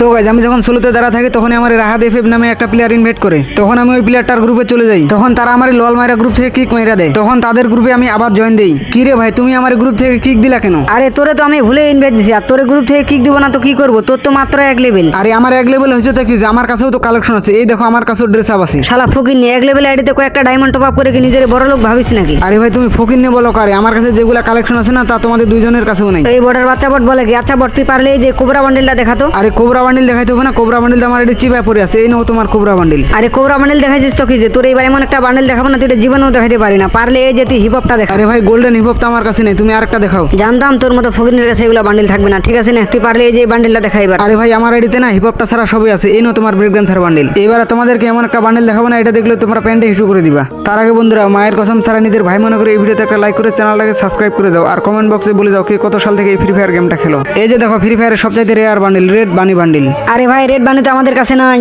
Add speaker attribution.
Speaker 1: তো গাইজ আমি যখন সোলোতে দাঁড়া থাকি তখন আমার রাহাত এফএফ নামে একটা প্লেয়ার ইনভাইট করে, তখন আমি ওই প্লেয়ারটার গ্রুপে চলে যাই। তখন তারা আমার লল মাইরা গ্রুপ থেকে কিক মাইরা দেয়। তখন তাদের গ্রুপে আমি আবার জয়েন দেই। কি রে ভাই, তুমি আমার গ্রুপ থেকে কিক দিলা কেন?
Speaker 2: আরে তোরে তো আমি ভুলে ইনভাইট দিছি, আর তোরে গ্রুপ থেকে কিক দিব না তো কি করবো? তোর তো মাত্র 1 লেভেল।
Speaker 1: আরে আমার 1 লেভেল হয়েছে তো কি হয়েছে, আমার কাছেও তো কালেকশন আছে। এই দেখো আমার কাছেও ড্রেস আপ আছে।
Speaker 2: শালা ফকির নিয়ে 1 লেভেল আইডিতে কয়েকটা ডায়মন্ড টপ আপ করে কি নিজের বড় লোক ভাবিস নাকি?
Speaker 1: আরে ভাই তুমি ফকির নিয়ে বলো কারে, আমার কাছে যেগুলা কালেকশন আছে না তা তোমাদের দুইজনের কাছেও নাই।
Speaker 2: এই বর্ডার বাচ্চা বট বলে কি? আচ্ছা বট, তুই পারলে এই যে কোবরা বান্ডেলটা দেখাতো।
Speaker 1: আরে কোবরা বান্ডিল দেখাইতে হবে না? কোবরা বান্ডিল আমার এটা চিপায় পড়ে আছে। এই নাও তোমার কোবরা বান্ডিল।
Speaker 2: আরে কোবরা বান্ডেল দেখাইছিস তো কি যে? তোর এইবার এমন একটা বান্ডেল দেখাবো না তুই এটা জীবনেও দেখাইতে পারি না। পারলে এই যে তুই হিপহপটা দেখা।
Speaker 1: আরে ভাই গোল্ডেন হিপ হপ তো আমার কাছে নেই, তুমি আরেকটা দেখাও।
Speaker 2: জানতাম তোর মতো ফকিরের কাছে এগুলো বান্ডেল থাকবে না। ঠিক আছে না, তুই পারলে এই যে বান্ডেলটা দেখা এবার।
Speaker 1: আরে ভাই আমার আইডিতে না হিপ হপটা ছাড়া সবই আছে। এই নাও তোমার ব্রেক ডান্সার বান্ডিল। এবারে তোমাদেরকে এমন একটা বান্ডিল দেখাবো না, এটা দেখলে তোমরা প্যান্টে হিসু করে দিবা। তার আগে বন্ধুরা, মায়ের কসম ছাড়া নিজের ভাই মনে করে এই ভিডিওতে একটা লাইক করে চ্যানেলটাকে সাবস্ক্রাইব করে দাও। আর কমেন্ট বক্সে বলে দাও কে কত সাল থেকে এই ফ্রি ফায়ার গেমটা খেলো। এই যে দেখো ফ্রি ফায়ারের সবচাইতে rare bundle red bunny bundle.
Speaker 2: আরে ভাই রেড বানি তো আমাদের কাছে নাই।